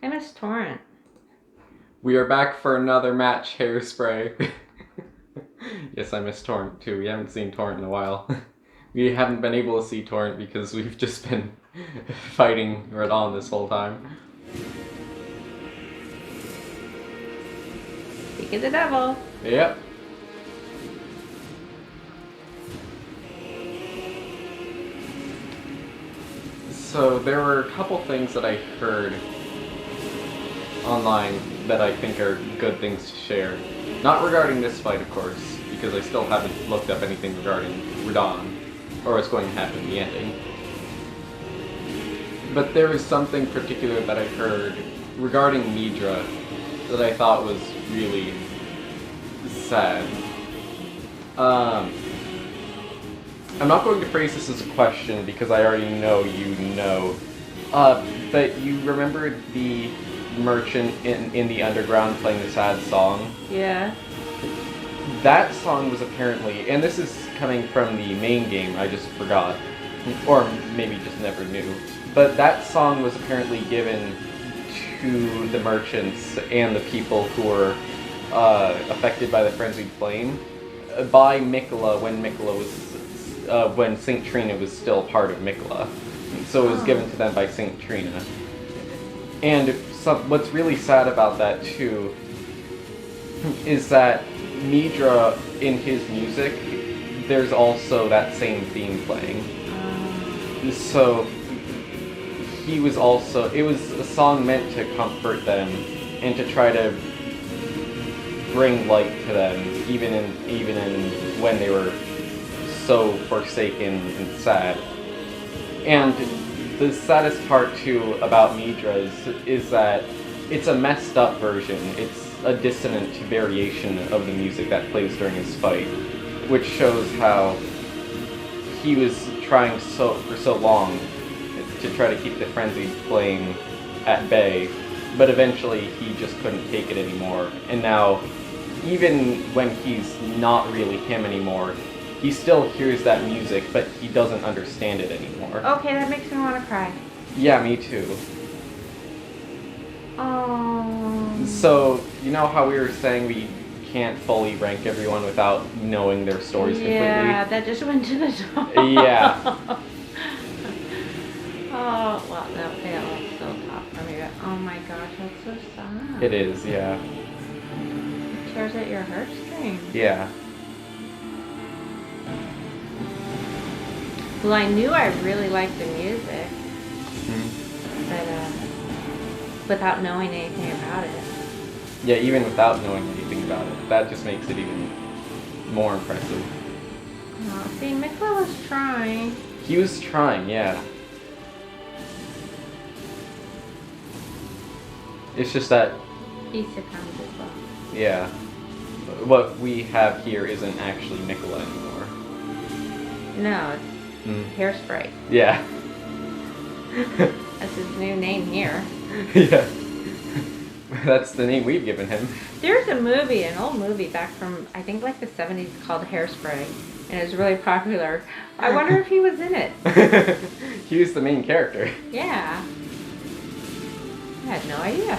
I miss Torrent. We are back for another match, Hairspray. Yes, I miss Torrent too. We haven't seen Torrent in a while. We haven't been able to see Torrent because we've just been fighting Rellana this whole time. Speak of the devil. Yep. So there were a couple things that I heard online that I think are good things to share. Not regarding this fight, of course, because I still haven't looked up anything regarding Radon, or what's going to happen in the ending. But there was something particular that I heard regarding Midra that I thought was really sad. I'm not going to phrase this as a question because I already know you know. But you remember the merchant in the underground playing the sad song? Yeah. That song was apparently, and this is coming from the main game, I just forgot, or maybe just never knew, but that song was apparently given to the merchants and the people who were affected by the frenzied flame by Mikola when Saint Trina was still part of Mikola. So it was given to them by Saint Trina. And what's really sad about that too is that Midra, in his music, there's also that same theme playing. So he was also, it was a song meant to comfort them and to try to bring light to them, even in when they were so forsaken and sad. And the saddest part too about Midra is that it's a messed up version. It's a dissonant variation of the music that plays during his fight, which shows how he was trying for so long to try to keep the frenzied flame at bay, but eventually he just couldn't take it anymore. And now, even when he's not really him anymore, he still hears that music, but he doesn't understand it anymore. Okay, that makes me want to cry. Yeah, me too. Oh. So, you know how we were saying we can't fully rank everyone without knowing their stories completely? Yeah, that just went to the top. Yeah. Oh, well, no, they all still top for me. Oh my gosh, that's so sad. It is, yeah. It tears at your heartstrings. Yeah. Well, I knew I really liked the music, but without knowing anything about it. Yeah, even without knowing anything about it, that just makes it even more impressive. Oh, see, Mikola was trying. He was trying, yeah. It's just that, He succumbed as well. yeah, what we have here isn't actually Mikola anymore. No, it's Hairspray. Yeah. That's his new name here. Yeah. That's the name we've given him. There's a movie, an old movie back from, I think like the 70s called Hairspray, and it was really popular. I wonder if he was in it. He was the main character. Yeah. I had no idea.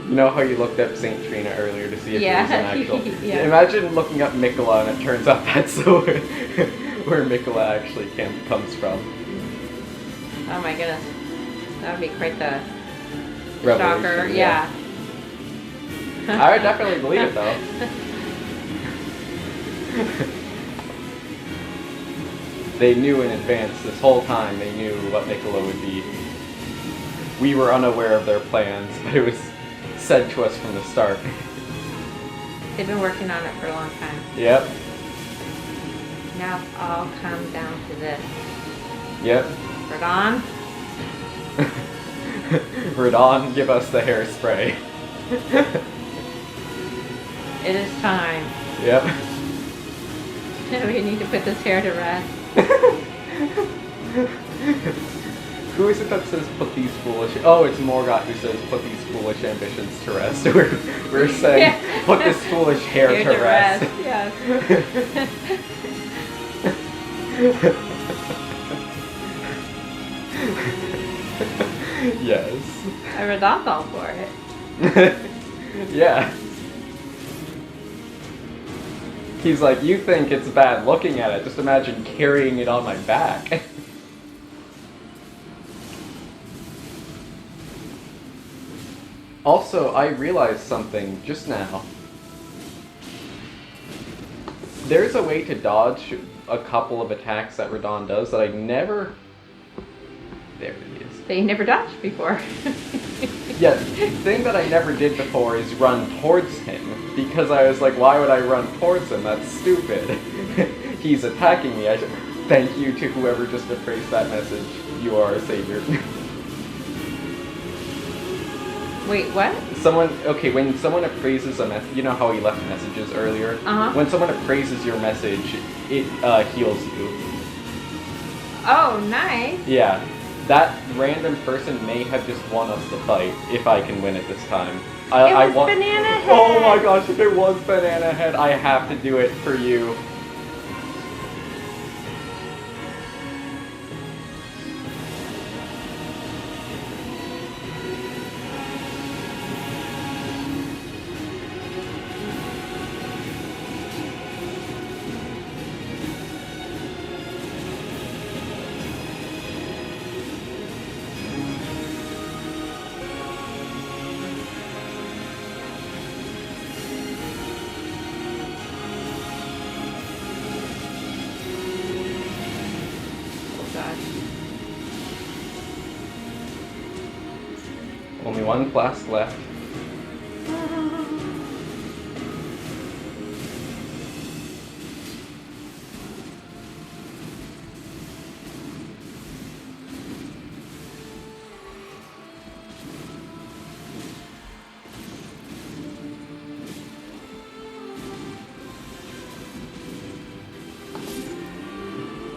You know how you looked up Saint Trina earlier to see if it was an actual... Yeah. Imagine looking up Mikola and it turns out that's where Mikola actually comes from. Oh my goodness. That would be quite the Revelation, shocker. Yeah. I would definitely believe it though. They knew in advance, this whole time they knew what Mikola would be. We were unaware of their plans, but it was said to us from the start. They've been working on it for a long time. Yep. Now it's all come down to this. Yep. Radon? Radon, give us the hairspray. It is time. Yep. We need to put this hair to rest. Who is it that says put these foolish... Oh, it's Morgoth who says put these foolish ambitions to rest. We're saying put this foolish hair to rest. Yes. Yes. Redon's all for it. Yeah. He's like, you think it's bad looking at it, just imagine carrying it on my back. Also, I realized something just now. There's a way to dodge a couple of attacks that Radon does that I never... There it is. That you never dodged before. Yeah, the thing that I never did before is run towards him. Because I was like, why would I run towards him? That's stupid. He's attacking me. I should... Thank you to whoever just appraised that message. You are a savior. Wait, what? When someone appraises a message, you know how he left messages earlier? Uh-huh. When someone appraises your message, it heals you. Oh, nice. Yeah. That random person may have just won us the fight, if I can win it this time. It was Banana Head! Oh my gosh, if it was Banana Head, I have to do it for you. Only one flask left.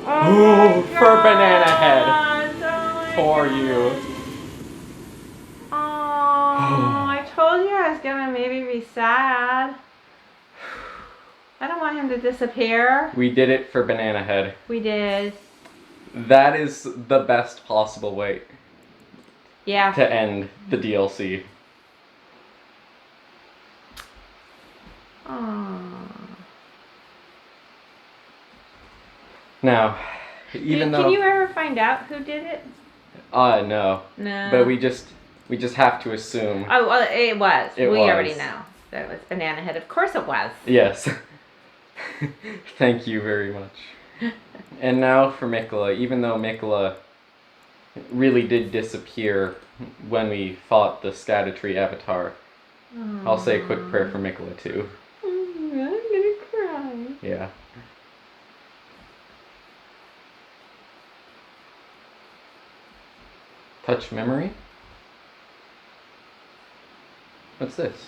Oh, for Banana Head. Oh For you. Oh, I told you I was gonna maybe be sad. I don't want him to disappear. We did it for Banana Head. We did. That is the best possible way Yeah. to end the DLC. Oh. Now, even though... Can you ever find out who did it? No. No. But we just have to assume. Oh, well, it was. We already know. That was Banana Head. Of course it was. Yes. Thank you very much. And now for Mikola. Even though Mikola really did disappear when we fought the Erdtree avatar, I'll say a quick prayer for Mikola too. I'm gonna cry. Yeah. Touch memory? What's this?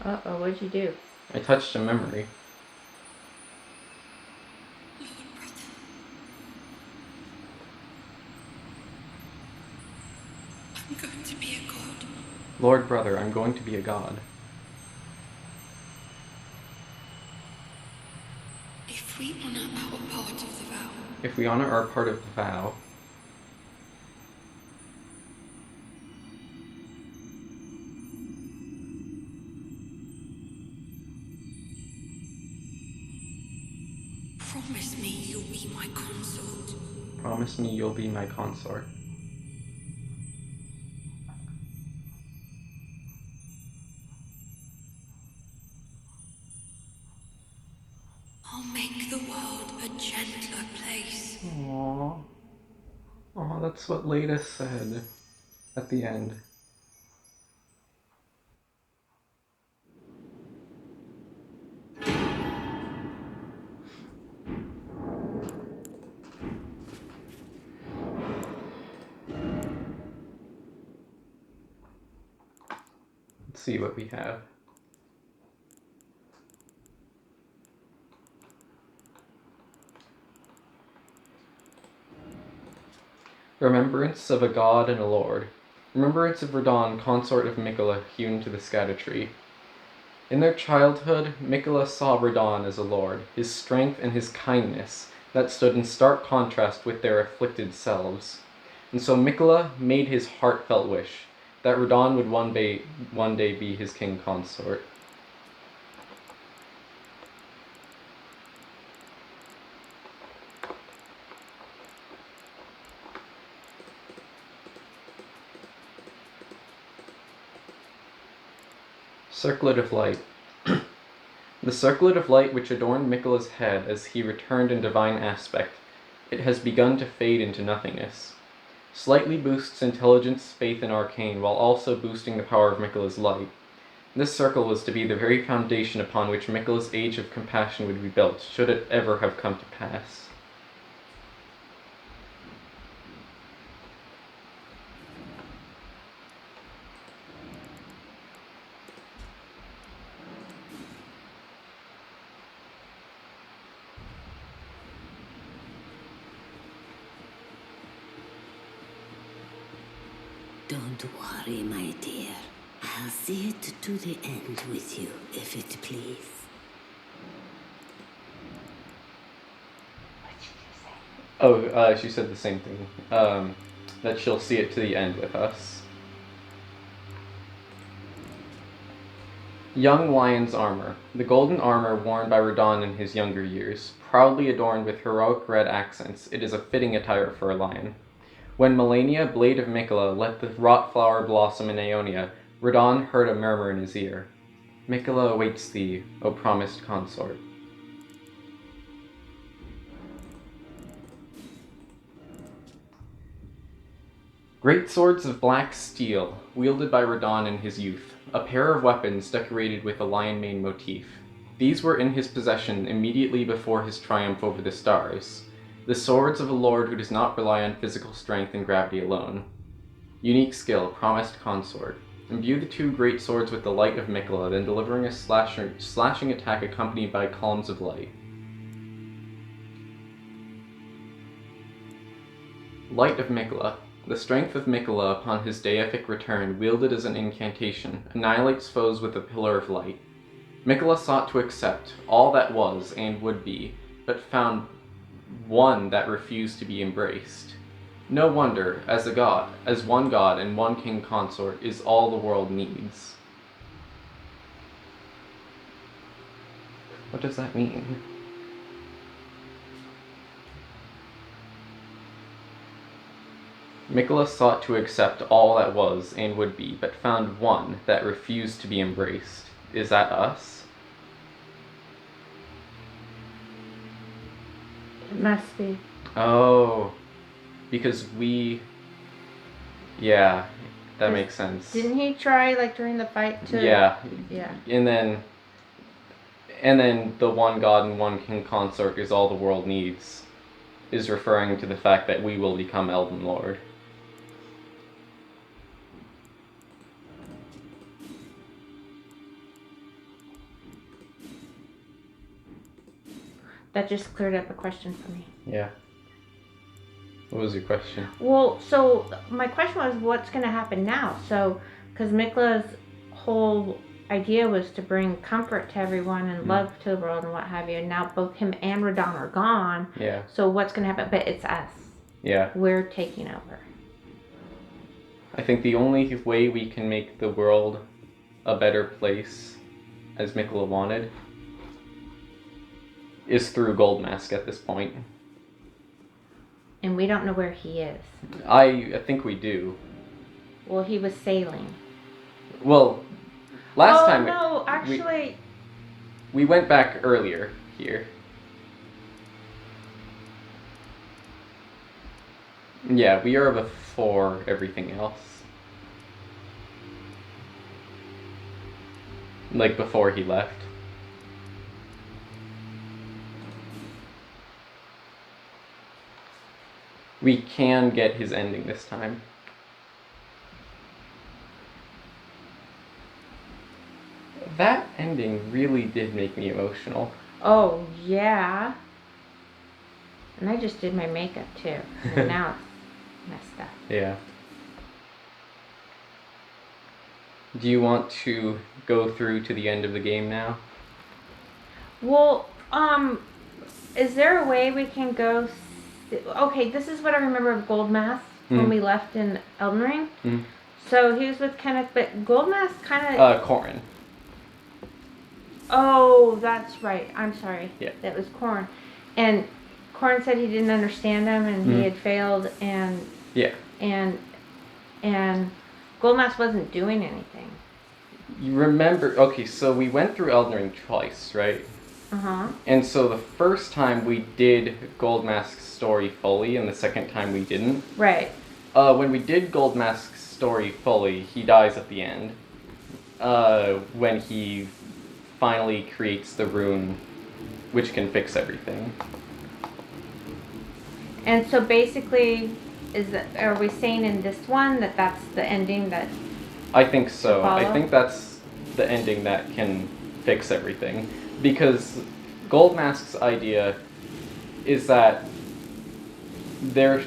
Uh-oh, what'd you do? I touched a memory. I'm going to be a god. Lord brother, I'm going to be a god. If we honor our part of the vow. If we honor our part of the vow. Promise me you'll be my consort. Promise me you'll be my consort. I'll make the world a gentler place. Aww. Aw, that's what Leda said at the end. Let's see what we have. Remembrance of a god and a lord. Remembrance of Radon, consort of Mikola, hewn to the Erdtree. In their childhood, Miquella saw Radon as a lord, his strength and his kindness, that stood in stark contrast with their afflicted selves. And so Miquella made his heartfelt wish, that Radon would one day be his king consort. Circlet of Light. The circlet of light which adorned Miquella's head as he returned in divine aspect, it has begun to fade into nothingness. Slightly boosts intelligence, faith, and arcane, while also boosting the power of Miquella's light. This circle was to be the very foundation upon which Miquella's age of compassion would be built, should it ever have come to pass. Don't worry, my dear. I'll see it to the end with you, if it please. What did you say? Oh, she said the same thing. That she'll see it to the end with us. Young Lion's Armor. The golden armor worn by Radon in his younger years. Proudly adorned with heroic red accents, it is a fitting attire for a lion. When Melania, blade of Miquella, let the wrought flower blossom in Aeonia, Radon heard a murmur in his ear. Miquella awaits thee, O promised consort. Great swords of black steel, wielded by Radon in his youth, a pair of weapons decorated with a lion mane motif. These were in his possession immediately before his triumph over the stars. The swords of a lord who does not rely on physical strength and gravity alone. Unique skill, promised consort. Imbue the two great swords with the light of Miquella, then delivering a slashing attack accompanied by columns of light. Light of Miquella. The strength of Miquella upon his deific return, wielded as an incantation, annihilates foes with a pillar of light. Miquella sought to accept all that was and would be, but found one that refused to be embraced. No wonder, as one god and one king consort is all the world needs. What does that mean? Miquella sought to accept all that was and would be, but found one that refused to be embraced. Is that us? It must be. Oh, because we... Yeah, that makes sense. Didn't he try, like, during the fight to... Yeah. Yeah. And then the one god and one king consort is all the world needs, is referring to the fact that we will become Elden Lord. That just cleared up a question for me. Yeah. What was your question? Well, so my question was, what's going to happen now? So, because Miquella's whole idea was to bring comfort to everyone and love to the world and what have you, and now both him and Radon are gone. Yeah. So what's going to happen? But it's us. Yeah. We're taking over. I think the only way we can make the world a better place, as Miquella wanted, is through Goldmask at this point. And we don't know where he is. I think we do. Well, he was sailing. Well, last time... no, actually... We went back earlier here. Yeah, we are before everything else. Like, before he left. We can get his ending this time. That ending really did make me emotional. Oh, yeah. And I just did my makeup, too. And now it's messed up. Yeah. Do you want to go through to the end of the game now? Well, is there a way we can go? Okay, this is what I remember of Gold Mask when we left in Elden Ring. Mm-hmm. So he was with Kenneth, but Gold Mask kind of. Corin. Oh, that's right. I'm sorry. Yeah. That was Corn, and Corn said he didn't understand him and he had failed, and Yeah. and Gold Mask wasn't doing anything. You remember? Okay, so we went through Elden Ring twice, right? And so the first time we did Gold Mask's story fully, and the second time we didn't. Right. When we did Gold Mask's story fully, he dies at the end. When he finally creates the rune, which can fix everything. And so basically, are we saying in this one that that's the ending that? I think so. Follow? I think that's the ending that can fix everything. Because Gold Mask's idea is that they're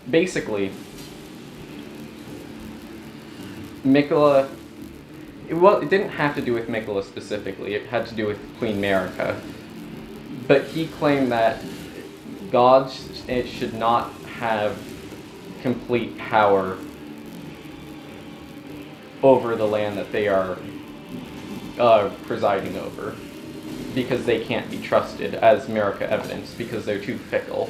basically Mikola. Well, it didn't have to do with Mikola specifically. It had to do with Queen Marika. But he claimed that gods should not have complete power over the land that they are presiding over, because they can't be trusted, as Marika evidenced, because they're too fickle.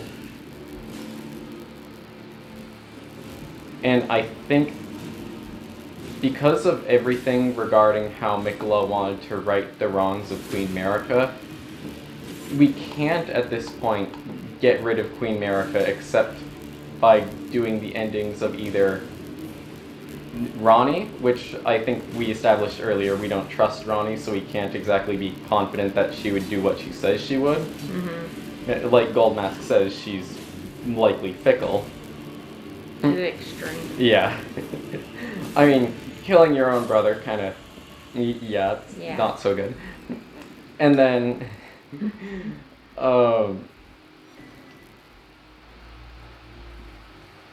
And I think because of everything regarding how Mikola wanted to right the wrongs of Queen Marika, we can't at this point get rid of Queen Marika except by doing the endings of either Ronnie, which I think we established earlier, we don't trust Ronnie, so we can't exactly be confident that she would do what she says she would. Mm-hmm. Like Gold Mask says, she's likely fickle. To the extreme. Yeah. I mean, killing your own brother kind of, yeah, not so good. And then,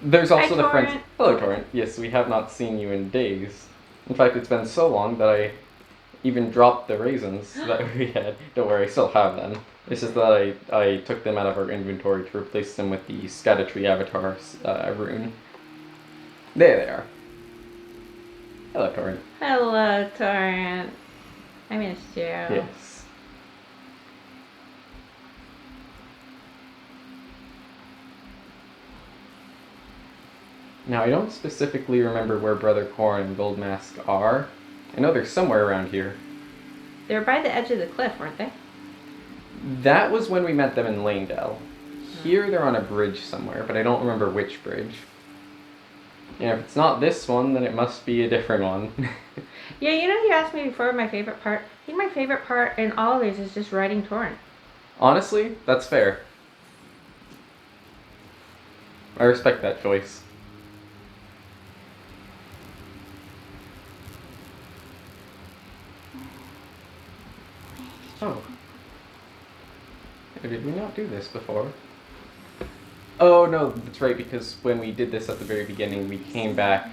there's also the friends. Hello, Torrent. Yes, we have not seen you in days. In fact, it's been so long that I even dropped the raisins that we had. Don't worry, I still have them. It's just that I took them out of our inventory to replace them with the Erdtree avatar rune. There they are. Hello, Torrent. Hello, Torrent. I missed you. Yes. Now, I don't specifically remember where Brother Corn and Gold Mask are. I know they're somewhere around here. They were by the edge of the cliff, weren't they? That was when we met them in Lanedale. Here they're on a bridge somewhere, but I don't remember which bridge. And if it's not this one, then it must be a different one. Yeah, you know, you asked me before my favorite part. I think my favorite part in all of these is just riding Torrent. Honestly, that's fair. I respect that choice. Oh. Did we not do this before? Oh no, that's right, because when we did this at the very beginning, we came back.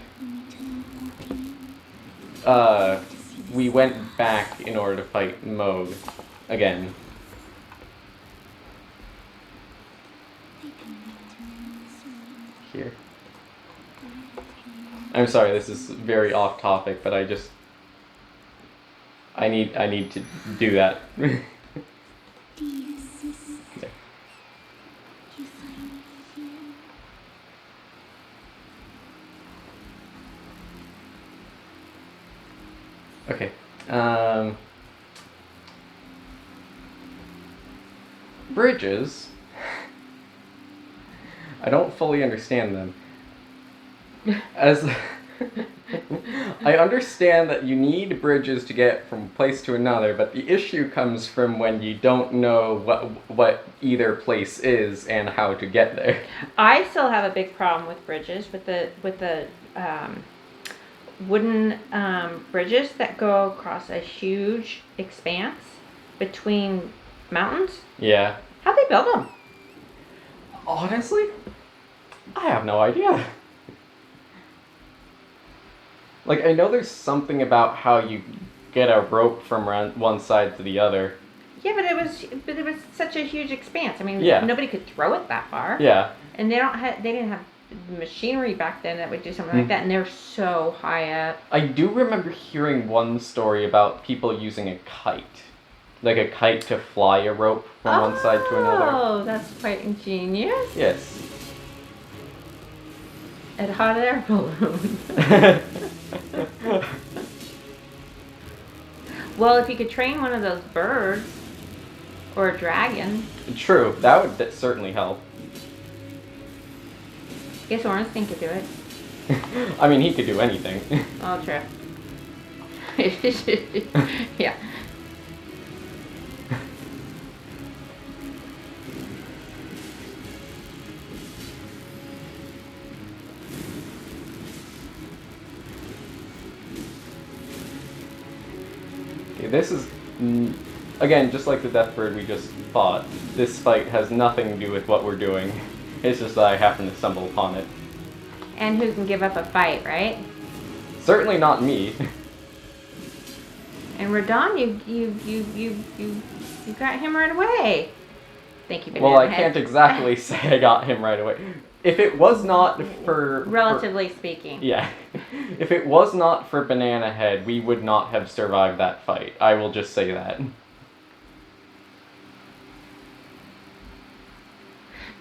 We went back in order to fight Moog again. Here. I'm sorry, this is very off topic, but I need to do that. Okay. Okay. Bridges. I don't fully understand them. As I understand that you need bridges to get from place to another, but the issue comes from when you don't know what either place is and how to get there. I still have a big problem with bridges, with the wooden bridges that go across a huge expanse between mountains. Yeah. How'd they build them? Honestly, I have no idea. Like, I know there's something about how you get a rope from one side to the other. Yeah, but it was such a huge expanse. I mean, Yeah. nobody could throw it that far. Yeah. And they didn't have machinery back then that would do something like that, and they're so high up. I do remember hearing one story about people using a kite. Like a kite to fly a rope from one side to another. Oh, that's quite ingenious. Yes. And hot air balloon. Well, if you could train one of those birds or a dragon. True, that would certainly help. Guess Ornstein could do it. I mean, he could do anything. Oh, true. Yeah. Okay, this is, again, just like the Deathbird we just fought, this fight has nothing to do with what we're doing. It's just that I happen to stumble upon it. And who can give up a fight, right? Certainly not me. And Radon, you got him right away. Thank you, Well, I Banana can't Head. exactly say I got him right away. If it was not for... Relatively speaking. Yeah. If it was not for Banana Head, we would not have survived that fight. I will just say that.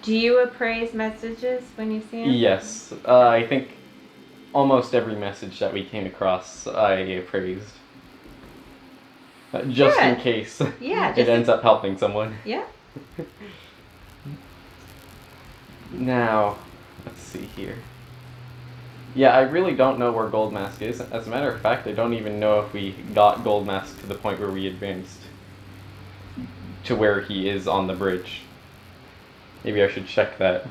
Do you appraise messages when you see them? Yes. I think almost every message that we came across, I appraised. Just in Good. case Yeah, it just ends up helping someone. Yeah. Now, let's see here. Yeah, I really don't know where Gold Mask is. As a matter of fact, I don't even know if we got Gold Mask to the point where we advanced to where he is on the bridge. Maybe I should check that.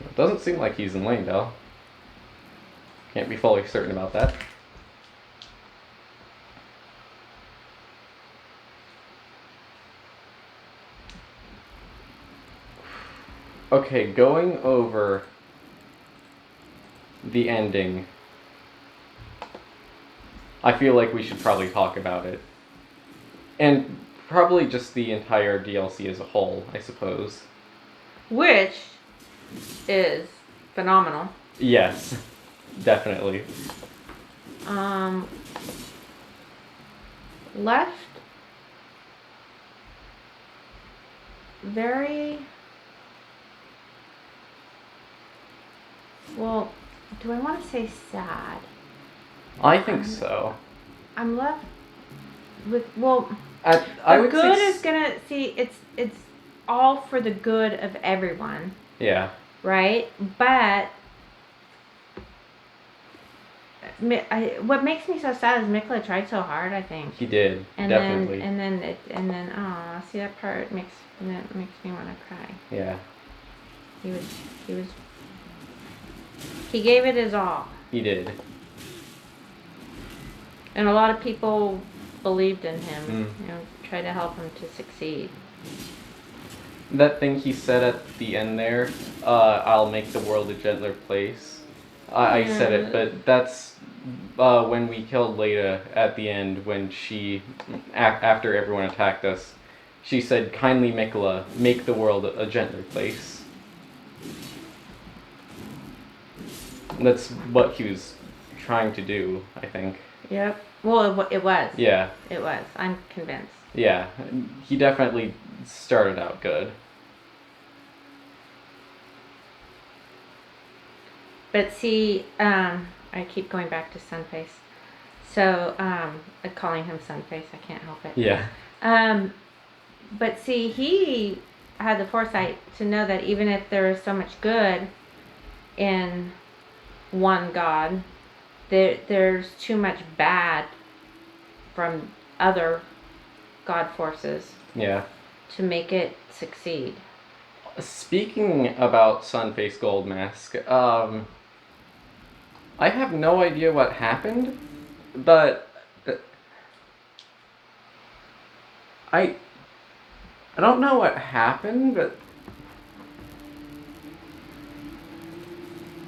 It doesn't seem like he's in Langdale. Can't be fully certain about that. Okay, going over the ending, I feel like we should probably talk about it. And probably just the entire DLC as a whole, I suppose. Which is phenomenal. Yes, definitely. Left very well. Do I want to say sad? I think so. I'm left with I would good say is gonna see it's all for the good of everyone, yeah. right? But what makes me so sad is Mikla tried so hard. I think. He did, And definitely. then see that part makes me want to cry. Yeah, He gave it his all, he did. and a lot of people believed in him. Mm. You know, tried to help him to succeed. That thing he said at the end there, I'll make the world a gentler place. I said it, but that's when we killed Leda at the end, when she, after everyone attacked us, she said, "Kindly Mikla, make the world a gentler place." That's what he was trying to do, I think. Yep. Well, it was. Yeah, It was. I'm convinced. yeah. He definitely started out good. But see, I keep going back to Sunface. So, calling him Sunface, I can't help it. Yeah. But see, he had the foresight to know that even if there is so much good in one God, there's too much bad from other God forces Yeah. to make it succeed. Speaking about Sunface Gold Mask, I have no idea what happened, but I don't know what happened, but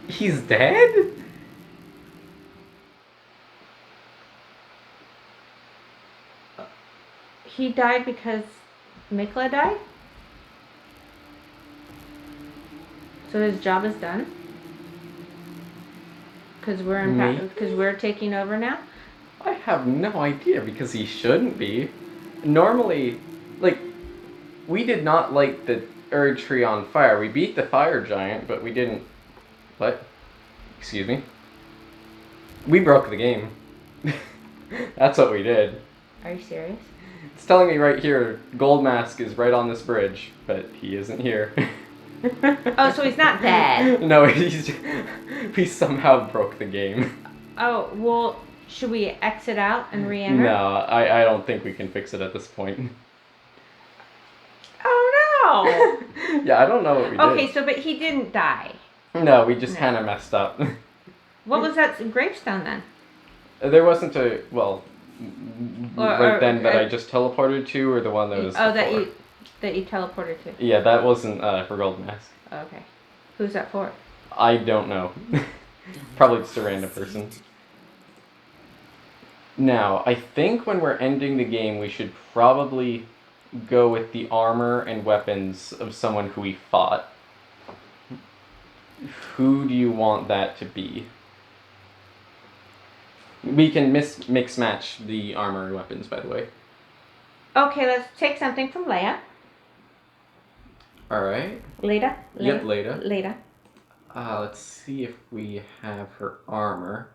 he's dead? He died because Mikla died? So his job is done? Because we're taking over now? I have no idea, because he shouldn't be. Normally, like, we did not light the Erdtree on fire. We beat the fire giant, but we didn't... What? Excuse me? We broke the game. That's what we did. Are you serious? It's telling me right here, Gold Mask is right on this bridge, but he isn't here. Oh, so he's not dead. No, we somehow broke the game. Oh, well, should we exit out and re-enter? No, I don't think we can fix it at this point. Oh, no! Yeah, I don't know what we did. Okay, so, but he didn't die. No, we just kind of messed up. What was that gravestone then? There wasn't a, well, Or that I just teleported to, or the one that was Oh, before? that you teleported to. Yeah, that wasn't for Gold Mask. Okay. Who's that for? I don't know. Probably just a random person. Now, I think when we're ending the game, we should probably go with the armor and weapons of someone who we fought. Who do you want that to be? We can mix match the armor and weapons, by the way. Okay, let's take something from Leia. Alright. Leda? Yep, Leda. Leda. Let's see if we have her armor.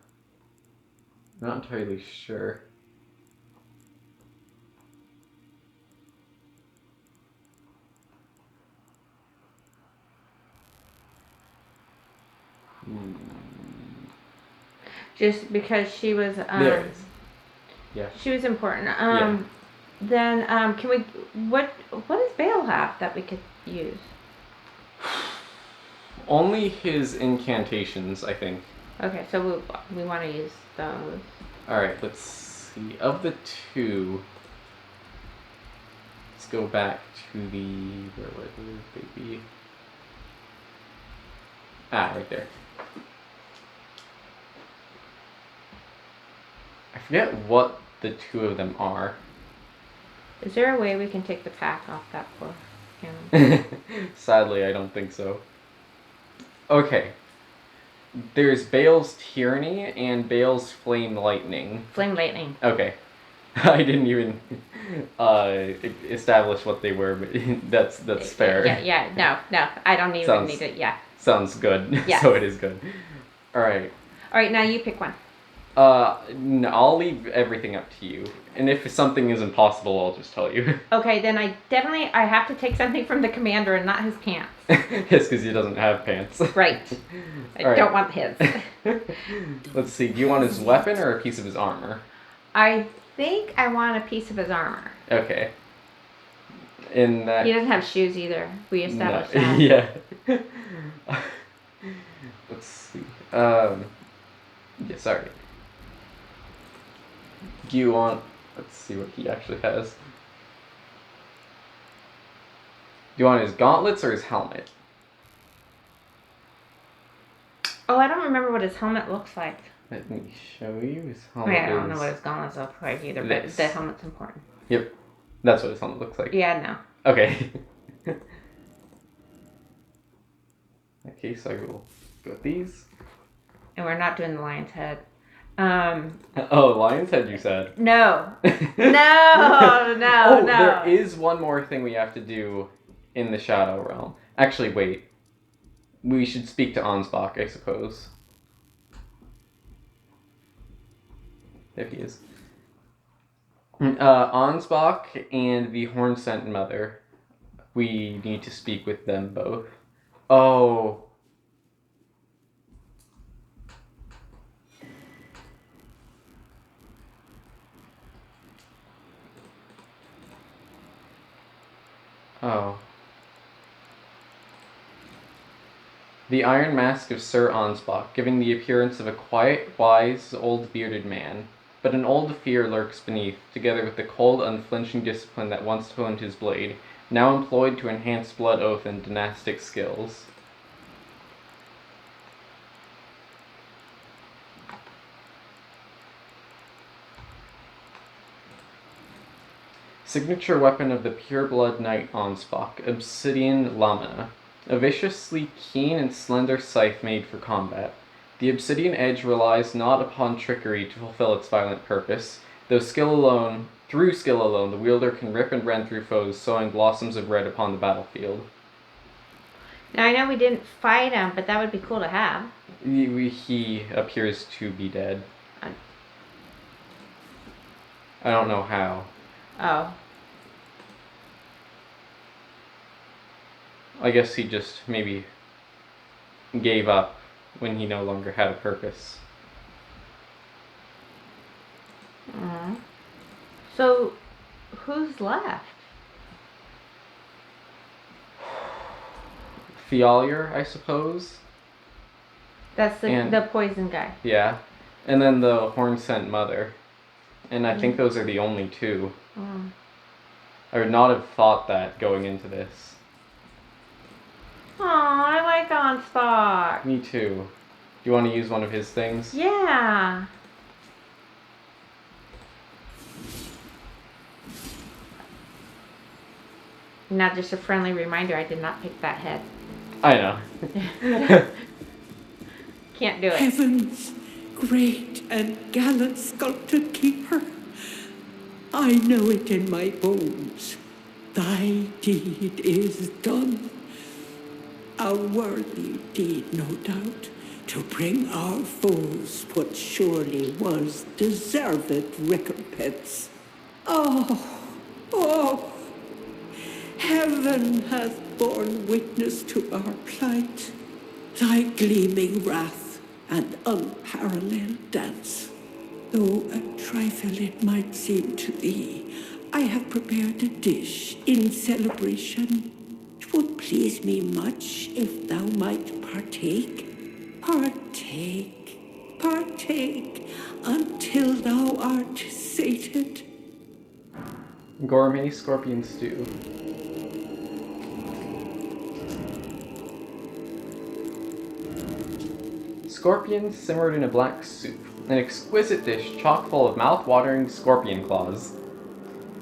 I'm not entirely sure. Just because she was There it is. Yeah. she was important. Yeah. Then can we what does Bale have that we could use? Only his incantations, I think. Okay, so we want to use those. Alright, let's see. Of the two, let's go back to the... Where would they be? Ah, right there. I forget what the two of them are. Is there a way we can take the pack off that poor cannon? Sadly, I don't think so. Okay. There's Bale's Tyranny and Bale's Flame Lightning. Flame lightning. Okay. I didn't even establish what they were, but that's fair. Yeah, no, I don't even need it, yeah. Sounds good. Yeah. So it is good. Alright. Alright, now you pick one. No, I'll leave everything up to you. And if something is impossible, I'll just tell you. Okay, then I have to take something from the commander and not his pants. Yes, because he doesn't have pants. Right. I don't want his. Let's see, do you want his weapon or a piece of his armor? I think I want a piece of his armor. Okay. In that... He doesn't have shoes either. We established No. that. Yeah. Let's see. Yeah, sorry. Do you want... Let's see what he actually has. Do you want his gauntlets or his helmet? Oh, I don't remember what his helmet looks like. Let me show you. His helmet I don't know is what his gauntlets look like either, this. but the helmet's important. Yep. That's what his helmet looks like. Yeah, no. Okay. Okay, so I will go with these. And we're not doing the lion's head. Oh, lion's head you said. No. No, Oh, no. there is one more thing we have to do in the Shadow Realm. Actually, wait. We should speak to Ansbach, I suppose. There he is. Ansbach and the Hornsent Mother. We need to speak with them both. Oh. Oh. The Iron Mask of Sir Ansbach, giving the appearance of a quiet, wise, old bearded man. But an old fear lurks beneath, together with the cold, unflinching discipline that once honed his blade. now employed to enhance blood oath and dynastic skills. Signature weapon of the pureblood knight Ansbach, Obsidian Lamina. A viciously keen and slender scythe made for combat. The obsidian edge relies not upon trickery to fulfill its violent purpose, though through skill alone, the wielder can rip and rend through foes, sowing blossoms of red upon the battlefield. Now I know we didn't fight him, but that would be cool to have. He appears to be dead. I don't know how. Oh. I guess he just maybe gave up when he no longer had a purpose. So, who's left? Fialier, I suppose. That's the poison guy. Yeah. And then the horn-sent mother. And I think those are the only two. I would not have thought that going into this. Aw, I like Ansbach. Me too. Do you want to use one of his things? Yeah. Now just a friendly reminder, I did not pick that head. I know. Can't do it. Heavens, great and gallant sculpted keeper, I know it in my bones. Thy deed is done. A worthy deed, no doubt, to bring our foes what surely was deserved recompense. Oh, heaven hath borne witness to our plight, thy gleaming wrath and unparalleled dance. Though a trifle it might seem to thee, I have prepared a dish in celebration. 'Twould please me much if thou might partake. Partake, until thou art sated. Gourmet scorpion stew. Scorpion simmered in a black soup. An exquisite dish chock full of mouth-watering scorpion claws.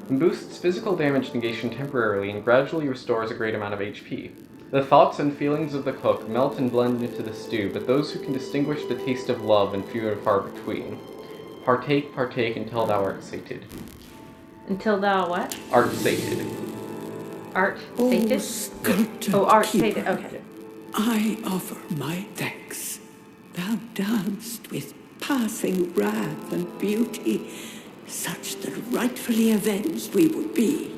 Boosts physical damage negation temporarily and gradually restores a great amount of HP. The thoughts and feelings of the cook melt and blend into the stew, but those who can distinguish the taste of love and few and far between. Partake until thou art sated. Until thou what? Art sated. Art sated? Sculpted Art keeper, sated, okay. I offer my thanks. Thou danced with passing wrath and beauty, such that rightfully avenged we would be.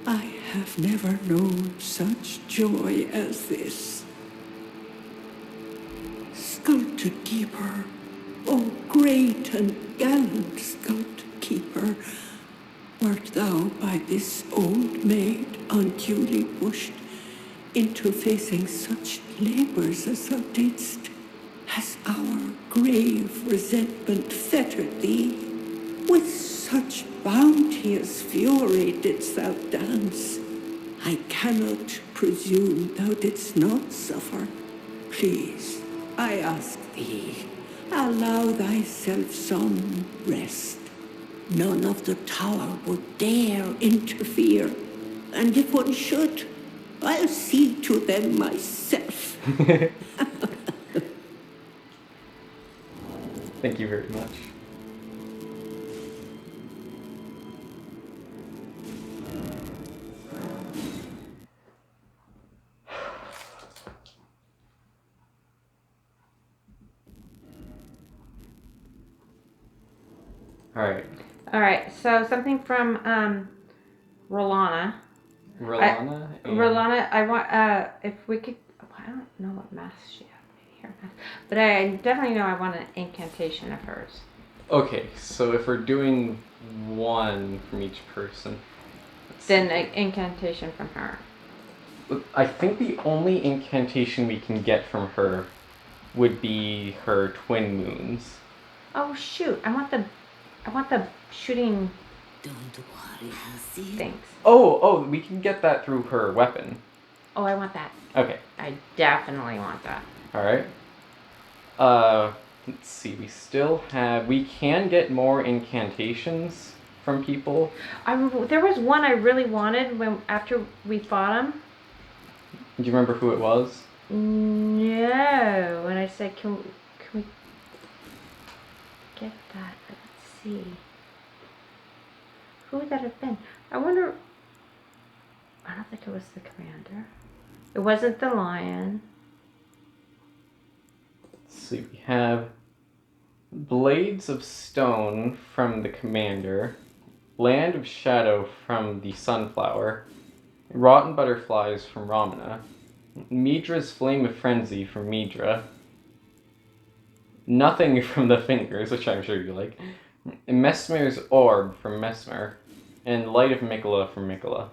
I have never known such joy as this. Sculpted keeper, O great and gallant sculpted keeper, wert thou by this old maid unduly pushed into facing such labours as thou didst? Has our grave resentment fettered thee? With such bounteous fury didst thou dance. I cannot presume thou didst not suffer. Please, I ask thee, allow thyself some rest. None of the tower would dare interfere, and if one should, I'll see to them myself. Thank you very much. Alright, so something from Rellana. Rellana, I want, if we could, I don't know what mask she has. Maybe her mask. But I definitely know I want an incantation of hers. Okay, so if we're doing one from each person. Then an incantation from her. I think the only incantation we can get from her would be her twin moons. Oh shoot, I want the shooting Don't worry, I'll see. Thanks. Oh, we can get that through her weapon. Oh, I want that. Okay. I definitely want that. Alright. Let's see. We can get more incantations from people. There was one I really wanted after we fought him. Do you remember who it was? No. And I said, can we get that? Let's see. Who would that have been? I wonder. I don't think it was the commander. It wasn't the lion. Let's see. We have Blades of Stone from the commander. Land of Shadow from the Sunflower. Rotten Butterflies from Ramana. Midra's Flame of Frenzy from Midra. Nothing from the Fingers, which I'm sure you like. Messmer's Orb from Messmer. And Light of Mikola from Mikola.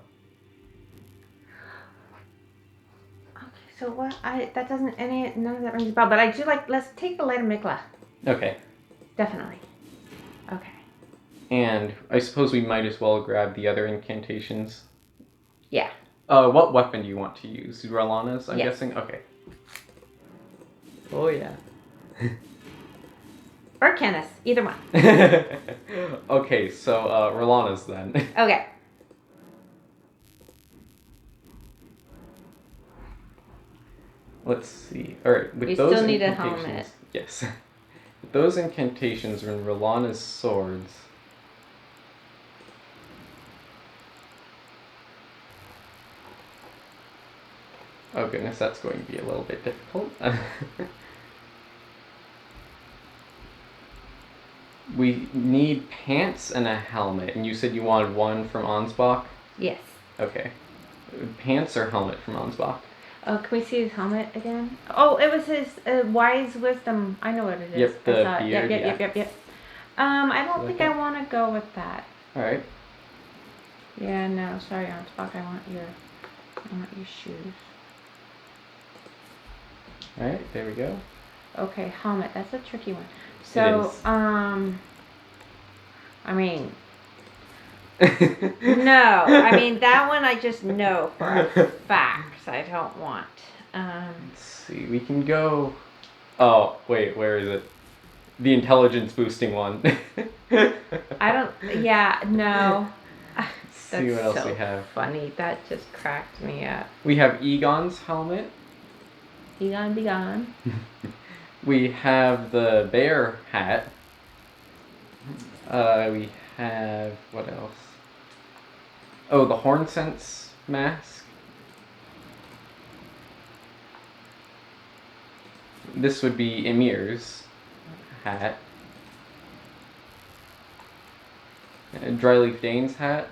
Okay, so what? None of that rings a bell. But I do like. Let's take the Light of Mikola. Okay. Definitely. Okay. And I suppose we might as well grab the other incantations. Yeah. What weapon do you want to use? Rellana's, I'm Yes. guessing? Okay. Oh, yeah. Or Kenneth. Either one. Okay, so, Rellana's then. Okay. Let's see. Alright, with We those still need a incantations... helmet. Yes. With those incantations are in Rellana's swords. Oh goodness, that's going to be a little bit difficult. We need pants and a helmet, and you said you wanted one from Ansbach? Yes. Okay. Pants or helmet from Ansbach? Oh, can we see his helmet again? Oh, it was his wise wisdom. I know what it is. Yep, the I saw it. beard, Yep. I don't Like think that? I want to go with that. Alright. Yeah, no, sorry, Ansbach. I want your shoes. Alright, there we go. Okay, helmet. That's a tricky one. So, is. I mean, no. I mean, that one I just know for a fact I don't want. Let's see, we can go... Oh, wait, where is it? The intelligence boosting one. I don't, yeah, no. Let's see what else so we have. funny. That just cracked me up. We have Egon's helmet. Be gone, be gone. We have the bear hat. We have... what else? Oh, the horn sense mask. This would be Emir's hat. Dryleaf Dane's hat.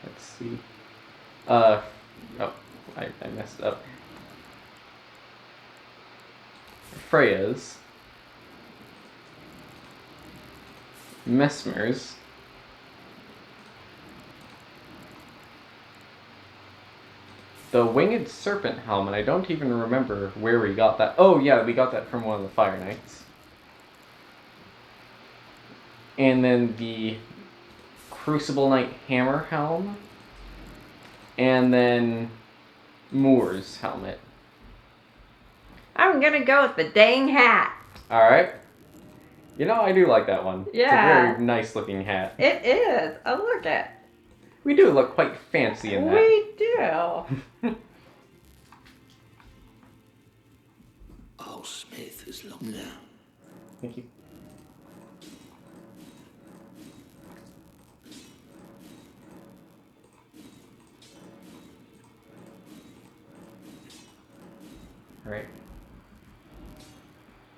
Let's see. Oh, I messed up. Freya's. Messmer's. The Winged Serpent helmet, I don't even remember where we got that. Oh yeah, we got that from one of the Fire Knights. And then the Crucible Knight Hammer helm. And then Moor's helmet. I'm gonna go with the dang hat. Alright. You know, I do like that one. Yeah. It's a very nice looking hat. It is. Oh, look it. We do look quite fancy in that. We do. Our smith is long now. Thank you. Alright.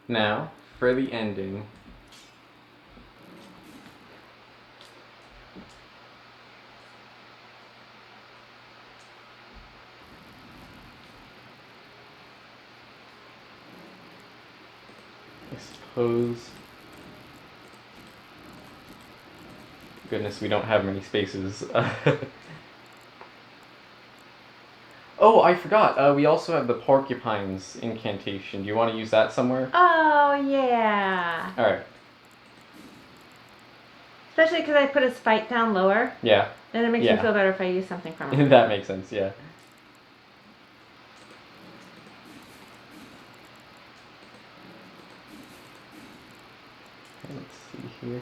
Now, for the ending. I suppose... Goodness, we don't have many spaces. Oh, Oh, I forgot. We also have the porcupine's incantation. Do you want to use that somewhere? Oh, yeah. Alright. Especially because I put his fight down lower. Yeah. Then it makes me feel better if I use something from him. That makes sense, yeah. Let's see here.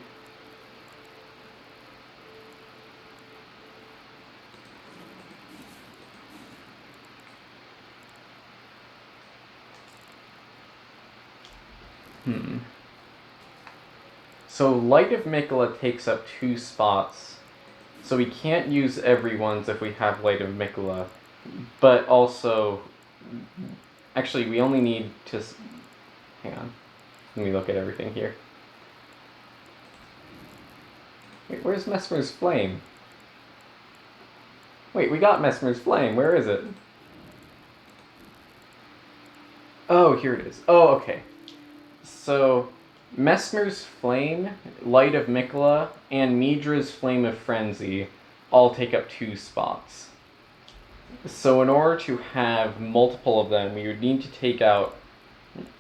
So Light of Mikola takes up 2 spots. So we can't use everyone's if we have Light of Mikola. But also... Actually, we only need to... Hang on. Let me look at everything here. Wait, where's Messmer's Flame? Wait, we got Messmer's Flame. Where is it? Oh, here it is. Oh, okay. So, Messmer's Flame, Light of Mikola, and Midra's Flame of Frenzy all take up 2 spots. So in order to have multiple of them, we would need to take out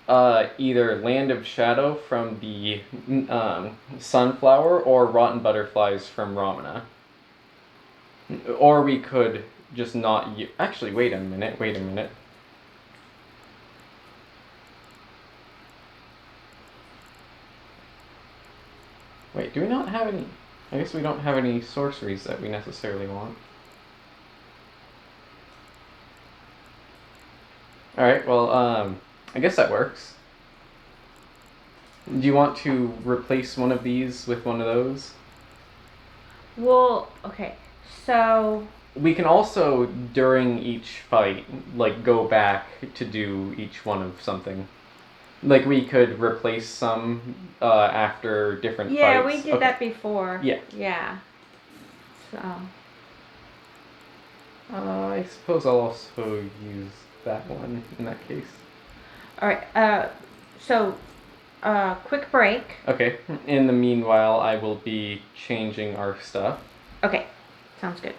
either Land of Shadow from the Sunflower or Rotten Butterflies from Ramana. Or we could just not actually, wait a minute. Wait, do we not have any? I guess we don't have any sorceries that we necessarily want. Alright, well, I guess that works. Do you want to replace one of these with one of those? Well, okay. So... We can also, during each fight, like, go back to do each one of something. Like, we could replace some after different fights. Yeah, we did that before. Yeah. Yeah. So... I suppose I'll also use that one in that case. Alright, so... quick break. Okay, in the meanwhile, I will be changing our stuff. Okay, sounds good.